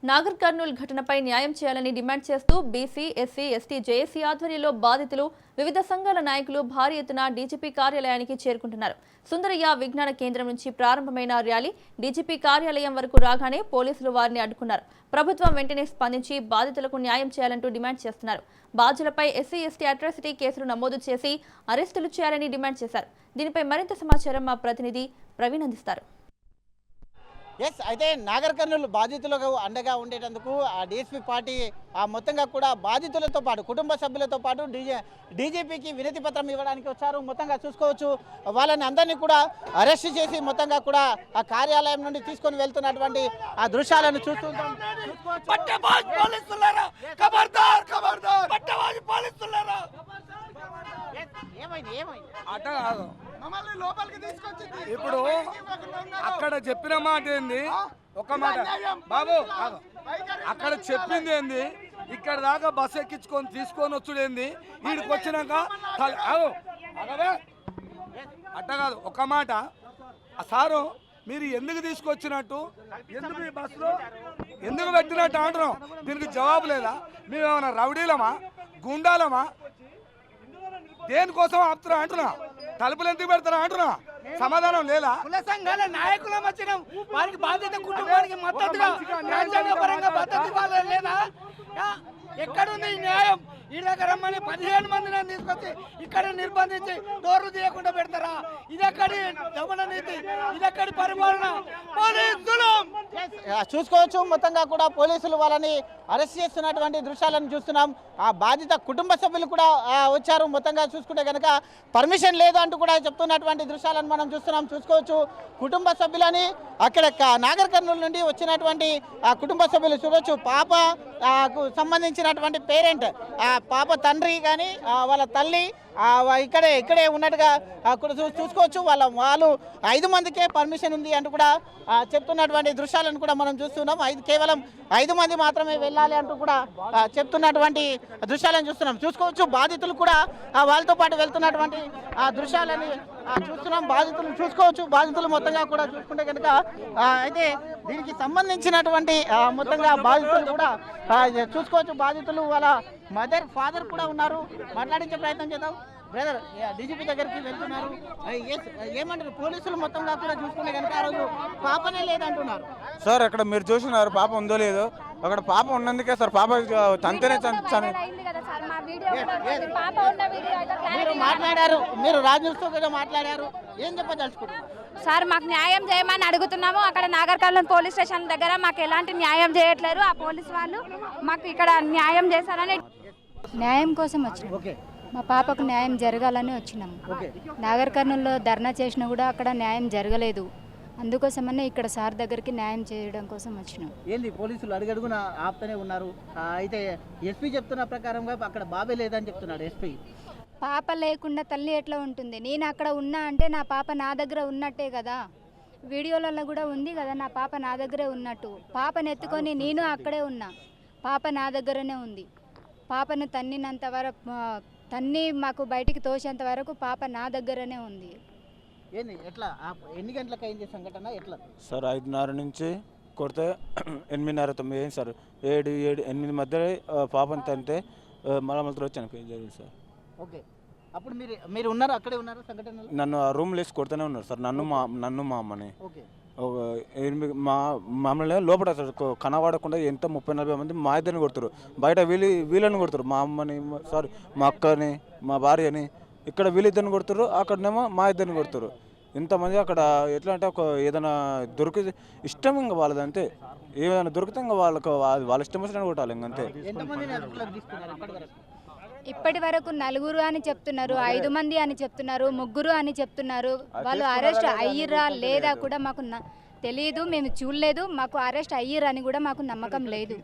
నాగర్ కర్నూల్ ఘటనపై న్యాయం చేయాలని డిమాండ్ చేస్తూ బీసీ, ఎస్సీ, ఎస్టీ జేఏసీ ఆధ్వర్యంలో బాధితులు, వివిధ సంఘాల నాయకులు భారీ ఎత్తున డీజీపీ కార్యాలయానికి చేరుకుంటున్నారు. సుందరయ్య విజ్ఞాన కేంద్రం నుంచి ప్రారంభమైన ర్యాలీ డీజీపీ కార్యాలయం వరకు రాగానే పోలీసులు వారిని అడ్డుకున్నారు. ప్రభుత్వం వెంటనే స్పందించి బాధితులకు న్యాయం చేయాలంటూ డిమాండ్ చేస్తున్నారు. బాధ్యులపై ఎస్సీ, ఎస్టీ అట్రాసిటీ కేసులు నమోదు చేసి అరెస్టులు చేయాలని డిమాండ్ చేశారు. దీనిపై మరింత సమాచారం మా ప్రతినిధి ప్రవీణ్ అందిస్తారు. అయితే నాగర్ కర్నూలు బాధితులకు అండగా ఉండేటందుకు ఆ డీఎస్పీ పార్టీ మొత్తంగా కూడా బాధితులతో పాటు కుటుంబ సభ్యులతో పాటు డీజీపీకి వినతి పత్రం ఇవ్వడానికి వచ్చారు. మొత్తంగా చూసుకోవచ్చు, వాళ్ళని అందరినీ కూడా అరెస్ట్ చేసి మొత్తంగా కూడా ఆ కార్యాలయం నుండి తీసుకొని వెళ్తున్నటువంటి ఆ దృశ్యాలను చూస్తుంటాం. ఇప్పుడు అక్కడ చెప్పిన మాట ఏంది, ఒక మాట బాబు అక్కడ చెప్పింది ఏంది, ఇక్కడ దాకా బస్సు ఎక్కించుకొని తీసుకొని వచ్చుడేంది, వీడికి వచ్చినాక అట్ట కాదు. ఒక మాట సారు, మీరు ఎందుకు తీసుకొచ్చినట్టు, ఎందుకు ఈ బస్సులో ఎందుకు పెట్టినట్టు అంటున్నాం, దీనికి జవాబు లేదా? మేమేమన్నా రౌడీలమా, గుండాలమా, దేనికోసం ఆపుతున్నా అంటున్నా, తలుపులు ఎందుకు పెడతారా అంటున్నా, సమాధానం లేదా? కుల సంఘాల నాయకులం వచ్చినాం, వారికి బాధ్యత కుటుంబానికి మద్దతుగా రాజ్యాంగపరంగా మద్దతు ఇవ్వాలి లేదా? ఎక్కడుంది ఈ న్యాయం? ఈ దగ్గర రమ్మని 15 మందిని తీసుకొచ్చి ఇక్కడ నిర్బంధించి డోర్లు తీయకుండా పెడతారా? ఇదెక్కడి దమన నీతి, ఇదెక్కడి పరిపాలన? పోలీసులు చూసుకోవచ్చు, మొత్తంగా కూడా పోలీసులు వాళ్ళని అరెస్ట్ చేస్తున్నటువంటి దృశ్యాలను చూస్తున్నాం. ఆ బాధిత కుటుంబ సభ్యులు కూడా వచ్చారు. మొత్తంగా చూసుకుంటే కనుక పర్మిషన్ లేదు అంటూ కూడా చెప్తున్నటువంటి దృశ్యాలను మనం చూస్తున్నాం. చూసుకోవచ్చు, కుటుంబ సభ్యులని అక్కడ నాగర్ కర్నూలు నుండి వచ్చినటువంటి ఆ కుటుంబ సభ్యులు చూడవచ్చు. పాపకు సంబంధించినటువంటి పేరెంట్, పాప తండ్రి కానీ వాళ్ళ తల్లి ఇక్కడే ఉన్నట్టుగా చూసుకోవచ్చు. వాళ్ళు 5 మందికే పర్మిషన్ ఉంది అంటూ కూడా చెప్తున్నటువంటి దృశ్యాలను కూడా మనం చూస్తున్నాం. కేవలం 5 మంది మాత్రమే వెళ్ళాలి అంటూ కూడా చెప్తున్నటువంటి దృశ్యాలను చూస్తున్నాం. చూసుకోవచ్చు, బాధితులు కూడా వాళ్ళతో పాటు వెళ్తున్నటువంటి దృశ్యాలని చూస్తున్నాం. బాధితులు మొత్తంగా కూడా చూసుకుంటే కనుక అయితే దీనికి సంబంధించినటువంటి మొత్తంగా బాధితులు కూడా చూసుకోవచ్చు. బాధితులు వాళ్ళ మదర్, ఫాదర్ కూడా ఉన్నారు. మాట్లాడించే ప్రయత్నం చేద్దాం. బ్రదర్, డీజీపీ దగ్గరికి వెళ్తున్నారు, ఏమంటారు? పోలీసులు మొత్తంగా కూడా చూసుకుంటే కనుక ఆ రోజు పాపనే లేదంటున్నారు. సార్ అక్కడ మీరు చూసినారు, పాప ఉందో లేదో, అక్కడ పాప ఉన్నందుకే సార్ పాప తంతేనే మీరు మాట్లాడారు, మీరు రాజ్యూస్తో కూడా మాట్లాడారు, ఏం చెప్పదలుచుకుంటారు? సార్ మాకు న్యాయం చేయమని అడుగుతున్నాము. అక్కడ నాగర్ కర్నూల్ పోలీస్ స్టేషన్ దగ్గర మాకు ఎలాంటి న్యాయం చేయట్లేరు. ఆ పోలీస్ వాళ్ళు మాకు ఇక్కడ న్యాయం చేశారని, న్యాయం కోసం వచ్చినాం. మా పాపకు న్యాయం జరగాలని వచ్చినాము. నాగర్ కర్నూల్లో ధర్నా చేసినా కూడా అక్కడ న్యాయం జరగలేదు. అందుకోసమనే ఇక్కడ సార్ దగ్గరికి న్యాయం చేయడం కోసం వచ్చినాం. ఏంది పోలీసులు అడుగడుగున ఆపుతూనే ఉన్నారు. అయితే ఎస్పీ చెప్తున్న ప్రకారంగా అక్కడ బాబే లేదని చెప్తున్నాడు ఎస్పీ. పాప లేకుండా తల్లి ఎట్లా ఉంటుంది? నేను అక్కడ ఉన్నా అంటే నా పాప నా దగ్గర ఉన్నట్టే కదా. వీడియోలలో కూడా ఉంది కదా నా పాప నా దగ్గరే ఉన్నట్టు. పాపను ఎత్తుకొని నేను అక్కడే ఉన్నా, పాప నా దగ్గరనే ఉంది. పాపను తన్నినంత వరకు, తన్ని మాకు బయటికి తోసేంత వరకు పాప నా దగ్గరనే ఉంది. ఎట్లా, ఎన్ని గంటలకు అయింది సంఘటన? ఎట్లా సార్ 5:30 నుంచి కొడితే 8:30-9 అయింది సార్. 7-8 మధ్య పాపని తంతే మళ్ళీ వచ్చాను జరిగింది సార్. ఓకే, అప్పుడు మీరు ఉన్నారు, అక్కడే ఉన్నారు సంఘటన? నన్ను ఆ రూమ్ లేసి కొడుతూనే ఉన్నారు సార్, నన్ను మా అమ్మని. మమ్మల్ని లోపల కనబడకుండా ఎంత 30-40 మంది మా ఇద్దరిని కొడుతారు, బయట వీళ్ళని కొడుతారు, మా అమ్మని, సారీ మా అక్కని, మా భార్యని. ఇక్కడ వీళ్ళిద్దరిని కొడుతారు, అక్కడనేమో మా ఇద్దరిని కొడుతారు. ఇంతమంది అక్కడ ఎట్లా అంటే ఏదైనా దొరికి ఇష్టం, ఇంకా వాళ్ళదంతే. ఏదైనా దొరికితే ఇంకా వాళ్ళ ఇష్టం వచ్చిన కొట్టాలి, ఇంకంతే. ఇప్పటి వరకు 4 అని చెప్తున్నారు, 5 మంది అని చెప్తున్నారు, 3 అని చెప్తున్నారు. వాళ్ళు అరెస్ట్ అయ్యిరా లేదా కూడా మాకు తెలియదు, మేము చూడలేదు. మాకు అరెస్ట్ అయ్యిరా అని కూడా మాకు నమ్మకం లేదు.